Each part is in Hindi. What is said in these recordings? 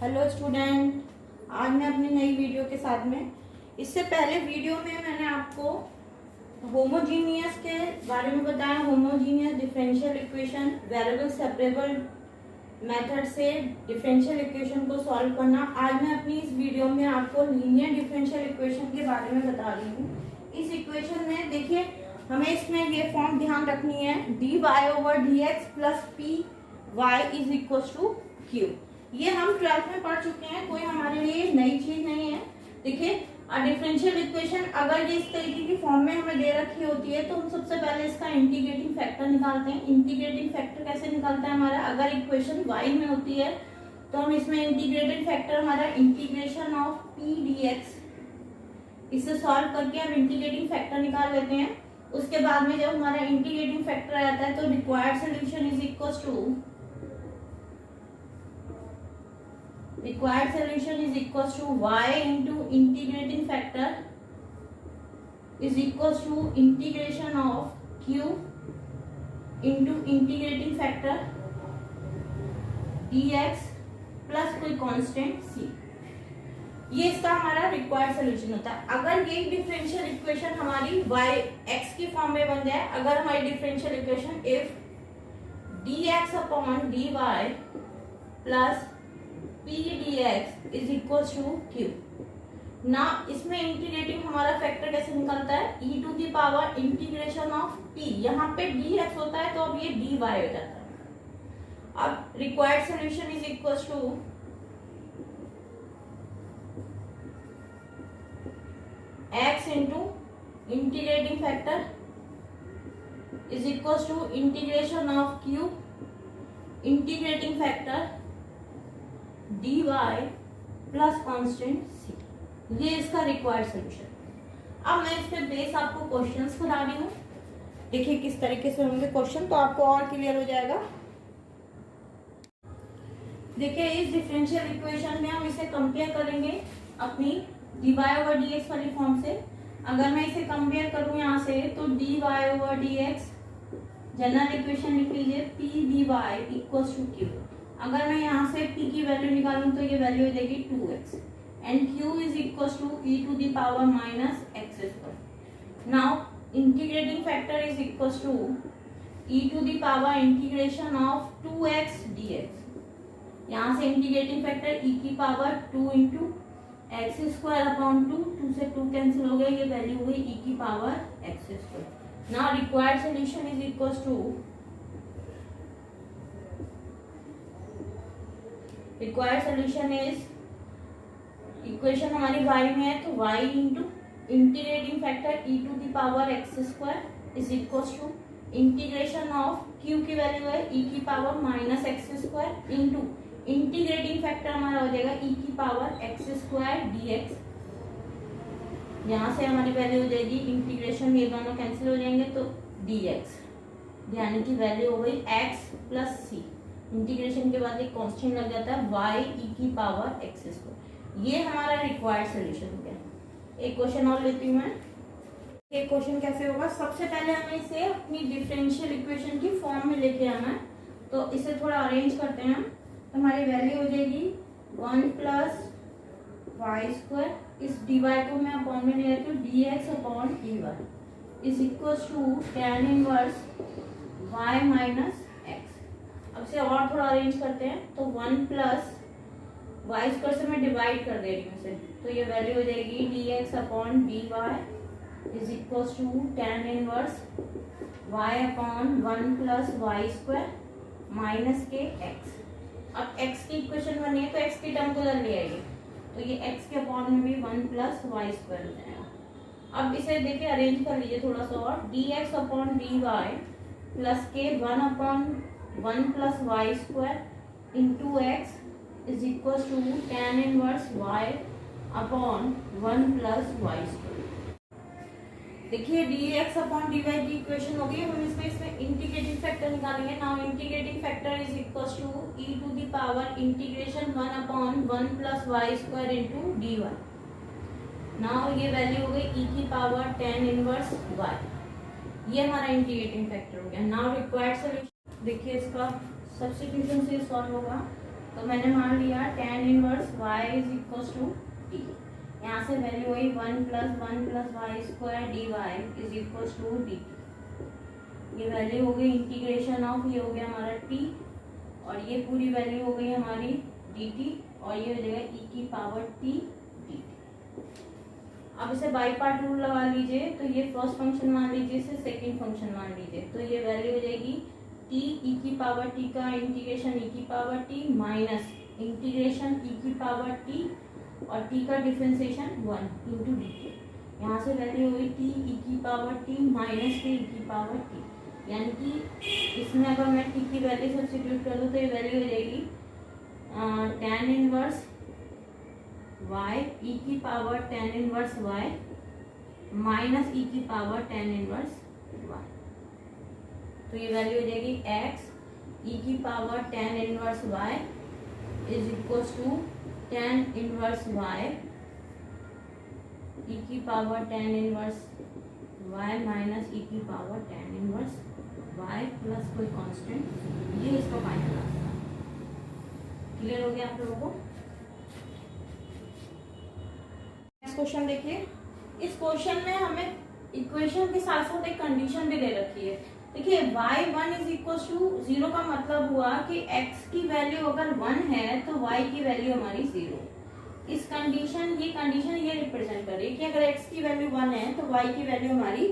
हेलो स्टूडेंट, आज मैं अपनी नई वीडियो के साथ में इससे पहले वीडियो में मैंने आपको होमोजीनियस के बारे में बताया। Homogeneous differential equation, variable separable method से डिफरेंशियल इक्वेशन को सॉल्व करना। आज मैं अपनी इस वीडियो में आपको लीनियर डिफरेंशियल इक्वेशन के बारे में बता रही हूँ। इस इक्वेशन में देखिए, हमें इसमें ये फॉर्म ध्यान रखनी है, dy over dx plus p y is equal to q. ये हम 12th में पढ़ चुके हैं, कोई हमारे लिए नई चीज नहीं है। देखिए, डिफरेंशियल इक्वेशन अगर ये इस तरीके की फॉर्म में हमें दे रखी होती है तो हम सबसे पहले इसका इंटीग्रेटिंग फैक्टर निकालते हैं। इंटीग्रेटिंग फैक्टर कैसे निकालता है हमारा, अगर इक्वेशन y में होती है तो हम इसमें इंटीग्रेटेड फैक्टर हमारा इंटीग्रेशन ऑफ पी dx, इसे सॉल्व करके हम इंटीग्रेटिंग फैक्टर निकाल लेते हैं। उसके बाद में जब हमारा इंटीग्रेटिंग फैक्टर आता है तो required solution is equal to y into integrating factor is equals to integration of q into integrating factor dx plus कोई कांस्टेंट c। ये इसका हमारा रिक्वायर्ड सोल्यूशन होता है। अगर ये डिफरेंशियल इक्वेशन हमारी y x की फॉर्म में बन जाए, अगर हमारी differential equation if dx upon dy plus p dx is equal to q ना, इसमें इंटीग्रेटिंग हमारा फैक्टर कैसे निकलता है, e to the power integration of p, यहाँ पे dx होता है तो अब ये dy हो जाता है। अब required solution is equal to x into integrating factor is equal to integration of q integrating factor dy plus constant c। ये इसका रिक्वायर्ड सोल्यूशन। अब मैं इस पे बेस आपको क्वेश्चंस बता रही हूँ। देखिए किस तरीके से होंगे क्वेश्चन, तो आपको और क्लियर हो जाएगा। देखिए, इस डिफरेंशियल इक्वेशन में हम इसे कंपेयर करेंगे अपनी dy ओवर dx वाली फॉर्म से। अगर मैं इसे कंपेयर करूँ यहाँ से तो dy over dx general equation लिख लीजिए, p dy equals to q। अगर मैं यहाँ से p की वैल्यू निकालूं तो ये वैल्यू हो जाएगी 2x and q is equals to e to the power minus x square. Now integrating factor is equals to e to the power integration of 2x dx। यहाँ से इंटीग्रेटिंग फैक्टर e की power 2 into x square upon 2 से 2 कैंसिल हो गया, ये वैल्यू हो गई e की power x square. Now required solution is equals to required solution is, equation हमारी y में है तो y into integrating factor e to the power x square is equals to integration of q की वैल्यू है e की power minus x square into integrating factor हमारा हो जाएगा e की पावर एक्स स्क्वायर dx। यहाँ से हमारी वैल्यू हो जाएगी इंटीग्रेशन, ये दोनों कैंसिल हो जाएंगे तो dx, यानी कि वैल्यू हो गई x प्लस c। इंटीग्रेशन के बाद एक कांस्टेंट लग जाता है y e की पावर एक्स स्क्वायर। ये हमारा रिक्वायर्ड सोल्यूशन हो गया। एक क्वेश्चन और लेती हूँ मैं। एक क्वेश्चन कैसे होगा, सबसे पहले हमें इसे अपनी डिफरेंशियल इक्वेशन की फॉर्म में लेके आना है, तो इसे थोड़ा अरेंज करते हैं। तो हमारी वैल्यू हो जाएगी 1 प्लस वाई स्क्वायर, इस dy को मैं अपॉन में ले आती हूँ, dx upon dy is equal to tan inverse y minus x. अब से और थोड़ा अरेंज करते हैं, तो 1 प्लस वाई स्क्वायर से मैं डिवाइड कर दे रही हूँ इसे, तो ये वैल्यू हो जाएगी dx upon dy is equal to tan inverse y upon 1 plus y square minus के x। अब x की इक्वेशन बनी है तो x की टर्म को उधर ले आइए, तो ये x के अपॉन में भी 1 प्लस वाई स्क्वायर हो जाएगा। अब इसे देखिए अरेंज कर लीजिए थोड़ा सा और, dx अपॉन dy प्लस के 1 upon 1 plus y square into x is equal to tan inverse y upon 1 plus y square. देखिए dx अपॉन dy की इक्वेशन हो गई। हम इसमें इंटीग्रेटिंग फैक्टर निकालेंगे। Now integrating factor is equal to e to the power integration 1 upon 1 plus y square into dy। Now ये वैल्यू हो गई e की पावर tan इनवर्स y। ये हमारा इंटीग्रेटिंग फैक्टर हो गया। नाउ रिक्वायर्ड सोल्यूशन, देखिए इसका सब्स्टिट्यूशन से सॉल्व होगा। तो मैंने मान लिया tan inverse y is equal to t. यहाँ से वैल्यू हुई 1 plus y square d y is equal to d t. ये वैल्यू हो गई इंटीग्रेशन ऑफ, ये हो गया हमारा टी और ये पूरी वैल्यू हो गई हमारी डी टी और ये हो जाएगा ई की पावर टी डी टी। अब इसे बाई पार्ट रूल लगा लीजिए, तो ये फर्स्ट फंक्शन मान लीजिए, इसे सेकंड फंक्शन मान लीजिए, तो ये वैल्यू हो जाएगी टी ई की पावर टी का इंटीग्रेशन ई की power T minus integration e की पावर टी और टी का डिफरेंशिएशन 1 इंटू डी टी। यहाँ से वैल्यू हुई टी ई की power T minus T E की पावर टी, यानी कि इसमें अगर मैं टी की वैल्यू सब्स्टिट्यूट कर दूँ तो ये वैल्यू हो जाएगी tan इनवर्स y e की power tan inverse y minus e की पावर tan इनवर्स y। तो ये वैल्यू हो जाएगी x e की power tan inverse y is equal to tan inverse y e की power tan inverse y minus e की power tan inverse y plus कोई कांस्टेंट। ये इसका फाइनल आंसर। क्लियर हो गया आप लोगों को? नेक्स्ट क्वेश्चन देखिए। इस क्वेश्चन में हमें इक्वेशन के साथ साथ एक कंडीशन भी दे रखी है। देखिए y1 इज इक्वल टू 0 का मतलब हुआ कि x की वैल्यू अगर 1 है तो y की वैल्यू हमारी 0। इस कंडीशन ये रिप्रेजेंट कर रही है कि अगर x की वैल्यू 1 है तो y की वैल्यू हमारी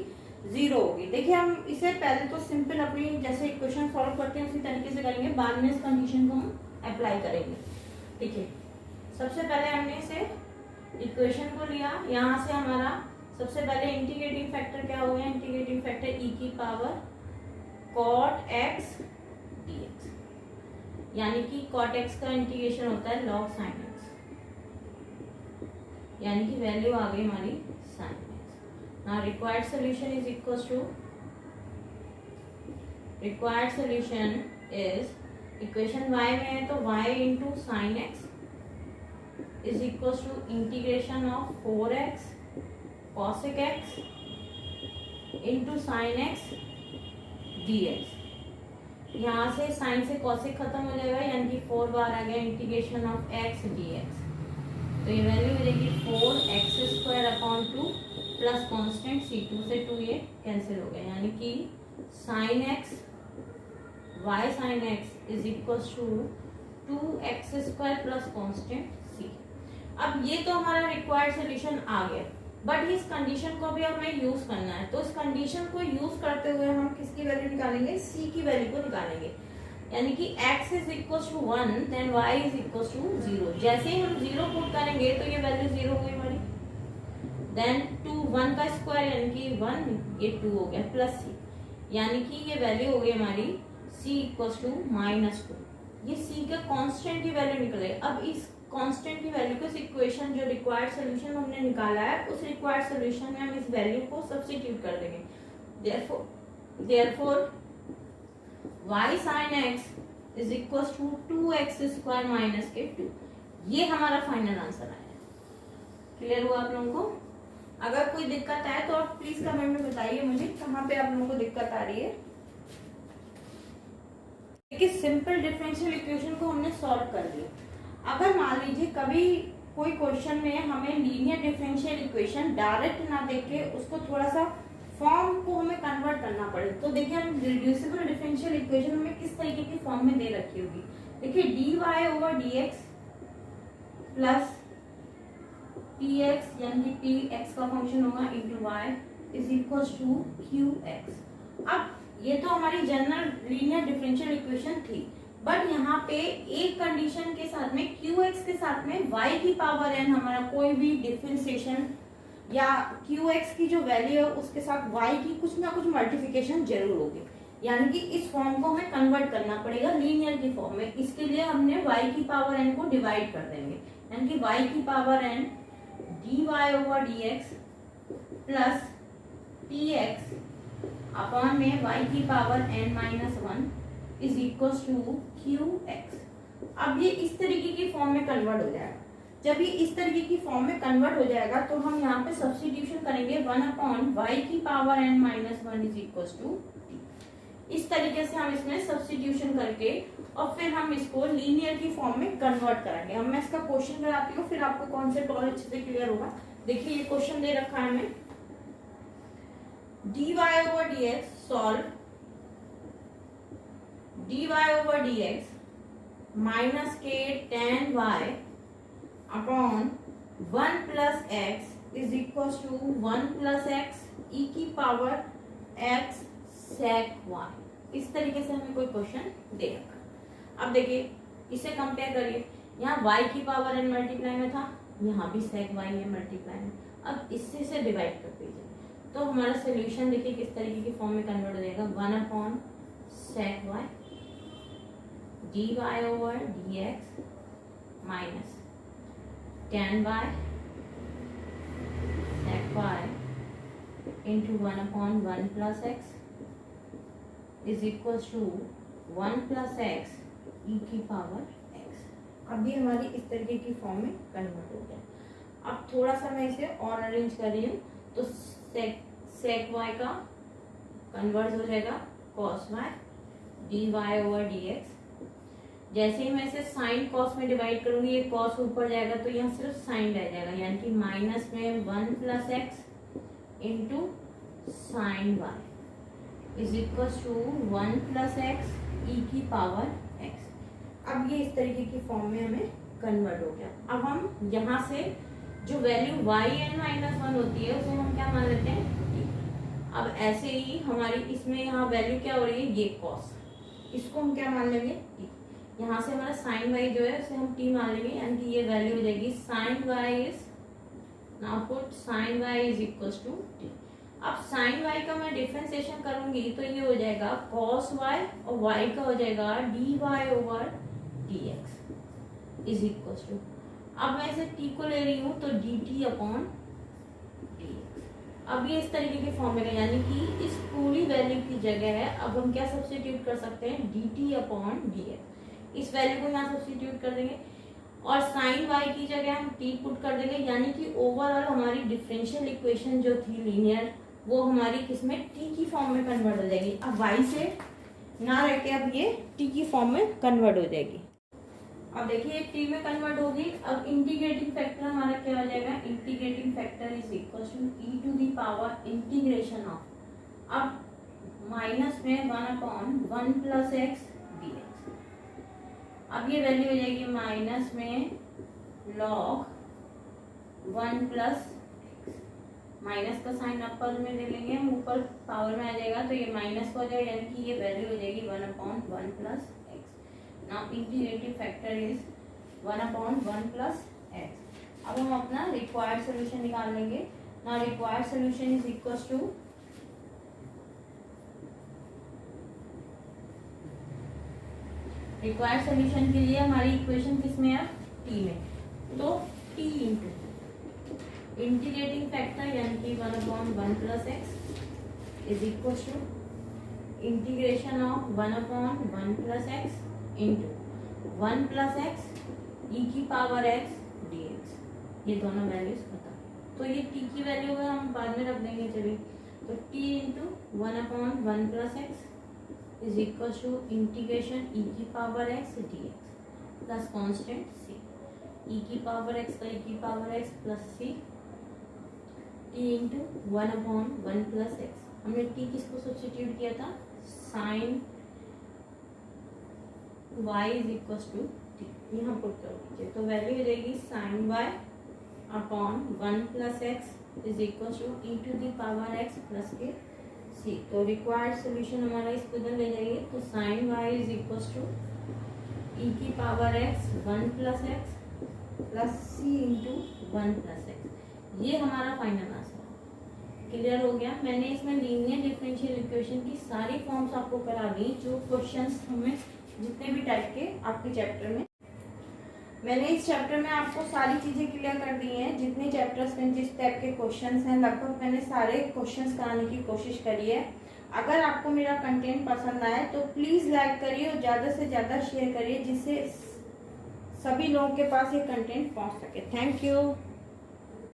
0 होगी। देखिए हम इसे पहले तो सिंपल अपनी जैसे इक्वेशन सॉल्व करते हैं उसी तरीके से करेंगे, बाद में इस कंडीशन को हम अप्लाई करेंगे। देखिए सबसे पहले हमने इसे इक्वेशन को लिया, यहाँ से हमारा सबसे पहले इंटीग्रेटिंग फैक्टर क्या हो गया, इंटीग्रेटिंग फैक्टर ई की पावर cot x dx, यानी कि cot x का इंटीग्रेशन होता है log sin x, यानी कि वैल्यू आ गई हमारी sin x। Now required solution is equal to, required solution is equation y में है तो y into sine x is equal to integration of 4x cosec x into sine x dx। यहाँ से साइन से cosec खत्म हो जाएगा, यानी कि 4 बार आ गया इंटीग्रेशन ऑफ x dx। तो ये वैल्यू हो जाएगी 4x square upon 2 plus constant c2 से 2 ये कैंसिल हो गया, यानी कि sine x y sin x is equal to 2x square plus constant c। अब ये तो हमारा रिक्वायर्ड सोल्यूशन आ गया, बट इस कंडीशन को भी हमें यूज करना है। तो इस कंडीशन को यूज करते हुए हम किसकी वैल्यू निकालेंगे, c की वैल्यू को निकालेंगे, यानी कि x is equal to 1 then y is equal to 0। जैसे ही हम 0 पुट करेंगे तो ये वैल्यू 0 हो गई हमारी, देन 2 1 का स्क्वायर यानी कि 1, ये 2 हो गया प्लस c, यानी कि ये वैल्यू हो गई हमारी c इक्वल टू -2। ये c का कांस्टेंट की वैल्यू निकले। अब इस कांस्टेंट की वैल्यू को इस इक्वेशन जो रिक्वायर्ड सॉल्यूशन हमने निकाला है उस रिक्वायर्ड सॉल्यूशन में हम इस वैल्यू को सब्स्टिट्यूट कर देंगे। Therefore y sin x is equal to 2x square minus के 2। ये हमारा फाइनल आंसर आया। क्लियर हुआ आप लोगों को? अगर कोई दिक्कत आए तो आप प्लीज कमेंट में बताइए मुझे कहाँ पे आप लोगों को दिक्कत आ रही है। देखिए सिंपल डिफरेंशियल इक्वेशन को हमने सॉल्व कर लिया। अगर मान लीजिए कभी कोई क्वेश्चन में हमें लीनियर डिफरेंशियल इक्वेशन डायरेक्ट ना देके उसको थोड़ा सा फॉर्म को हमें कन्वर्ट करना पड़े, तो देखिए हम रिड्यूसिबल डिफरेंशियल इक्वेशन हमें किस तरीके की फॉर्म में दे रखी होगी। देखिए dy over dx plus px यानी कि p x का फंक्शन होगा into y is equal to qx। अब ये तो हमारी जनरल लीनियर डिफरेंशियल इक्वेशन थी, बट यहाँ पे एक कंडीशन के साथ में qx के साथ में y की पावर n हमारा कोई भी डिफरेंशिएशन या qx की जो वैल्यू है उसके साथ y की कुछ ना कुछ मल्टीप्लिकेशन जरूर होगी, यानी कि इस फॉर्म को हमें कन्वर्ट करना पड़ेगा लीनियर की फॉर्म में। इसके लिए हमने y की पावर n को डिवाइड कर देंगे, यानी कि y की power n dy over dx plus px upon में y की power n minus 1 is equal to qx। अब ये इस तरीके की फॉर्म में कन्वर्ट हो जाएगा। जब ये इस तरीके की फॉर्म में कन्वर्ट हो जाएगा तो हम यहाँ पे सब्स्टिट्यूशन करेंगे 1 अपॉन y की power n minus 1 is equal to t। इस तरीके से हम इसमें सब्स्टिट्यूशन करके और फिर हम इसको लीनियर की फॉर्म में कन्वर्ट करेंगे। अब मैं इसका क्वेश्चन कराती हूँ, फिर आपको कॉन्सेप्ट और अच्छे से क्लियर होगा। देखिए ये क्वेश्चन दे रखा है हमें, dy over dx solve dy over dx minus के tan y upon 1 plus x is equal to 1 plus x e की पावर x sec y। इस तरीके से हमें कोई क्वेश्चन दे रखा। अब देखिए इसे कंपेयर करिए, यहाँ y की पावर n मल्टीप्लाई में था, यहाँ भी sec y है मल्टीप्लाई में। अब इससे से डिवाइड कर दीजिए तो हमारा सोल्यूशन देखिए किस तरीके की फॉर्म में कन्वर्ट हो जाएगा, 1 upon sec y dy over dx minus tan y sec y into 1 upon 1 plus x is equals to 1 plus x e की पावर x। अब ये हमारी इस तरीके की फॉर्म में कन्वर्ट हो गया। अब थोड़ा सा मैं इसे और अरेंज कर रही हूँ तो sec y का कन्वर्ट हो जाएगा cos y dy over dx। जैसे ही मैं इसे साइन कॉस में डिवाइड करूंगी, ये कॉस ऊपर जाएगा तो यहाँ सिर्फ साइन रह जाएगा, यानी कि माइनस में 1 plus x into sine y is equal to 1 plus x e की पावर एक्स। अब ये इस तरीके की फॉर्म में हमें कन्वर्ट हो गया। अब हम यहाँ से जो वैल्यू वाई एन माइनस 1 होती है उसे हम क्या मान लेते हैं t। अब ऐसे ही हमारी इसमें यहाँ वैल्यू क्या हो रही है, ये कॉस, इसको हम क्या मान लेंगे t। यहाँ से हमारा साइन वाई जो है उसे हम t मान लेंगे, यानी कि ये वैल्यू हो जाएगी sine y is, now put sine y is equal to t। अब साइन वाई का मैं डिफरेंशिएशन करूंगी तो ये हो जाएगा cos y और y का हो जाएगा dy over dx is equal to, अब मैं इसे t को ले रही हूँ तो dt अपॉन dx। अब ये इस तरीके के फॉर्म में, यानी कि इस पूरी वैल्यू की जगह है अब हम क्या सब्स्टिट्यूट कर सकते हैं, dt अपॉन dx। इस वैल्यू को यहाँ सब्स्टिट्यूट कर देंगे और साइन वाई की जगह हम t पुट कर देंगे, यानी कि ओवरऑल हमारी डिफरेंशियल इक्वेशन जो थी लीनियर वो हमारी किसमें t की फॉर्म में कन्वर्ट हो जाएगी। अब y से ना रह के अब ये t की फॉर्म में कन्वर्ट हो जाएगी। अब देखिए t में कन्वर्ट होगी। अब इंटीग्रेटिंग फैक्टर हमारा क्या हो जाएगा, integrating factor is equal to e to the power integration of, अब माइनस में 1 अपॉन 1 प्लस एक्स dx। अब ये वैल्यू हो जाएगी माइनस में log 1 प्लस माइनस का साइन अपर में ले लेंगे हम, ऊपर पावर में आ जाएगा तो ये माइनस हो जाएगा, यानी कि ये वैल्यू हो जाएगी 1 upon 1 plus x. Now integrative factor is 1 upon 1 plus x. अब हम अपना रिक्वायर्ड सोल्यूशन निकाल लेंगे। Now required solution is equal to, required solution के लिए हमारी इक्वेशन किसमें है, t में, तो t इंटू इंटीग्रेटिंग फैक्टर यानी कि 1 upon 1 plus x is equal to integration of 1 upon 1 plus x into 1 plus x e की पावर एक्स dx। ये दोनों वैल्यूज पता, तो ये t की वैल्यू है हम बाद में रख देंगे। चलिए तो t into 1 upon 1 plus x is equal to integration e की power x dx plus constant c, e की पावर एक्स का ई की power x plus c t into 1 upon 1 plus x. हमने t किसको सब्स्टिट्यूट किया था, sine y is equal to t, यहाँ पुट कर दीजिए तो वैल्यू हो जाएगी sine y upon 1 plus x is equal to E to the power x plus के c। तो रिक्वायर्ड सोल्यूशन हमारा इसको इधर ले जाइए तो sine y is equal to e की power x 1 plus x plus c into 1 plus x. ये हमारा फाइनल आंसर क्लियर हो गया। मैंने इसमें लीनियर डिफरेंशियल इक्वेशन की सारी फॉर्म्स आपको करा दी, जो क्वेश्चंस हमें जितने भी टाइप के आपके चैप्टर में, मैंने इस चैप्टर में आपको सारी चीज़ें क्लियर कर दी हैं। जितने चैप्टर्स में जिस टाइप के क्वेश्चंस हैं लगभग मैंने सारे क्वेश्चंस कराने की कोशिश करी है। अगर आपको मेरा कंटेंट पसंद आए तो प्लीज़ लाइक करिए और ज़्यादा से ज़्यादा शेयर करिए, जिससे सभी लोगों के पास ये कंटेंट पहुंच सके। Thank you.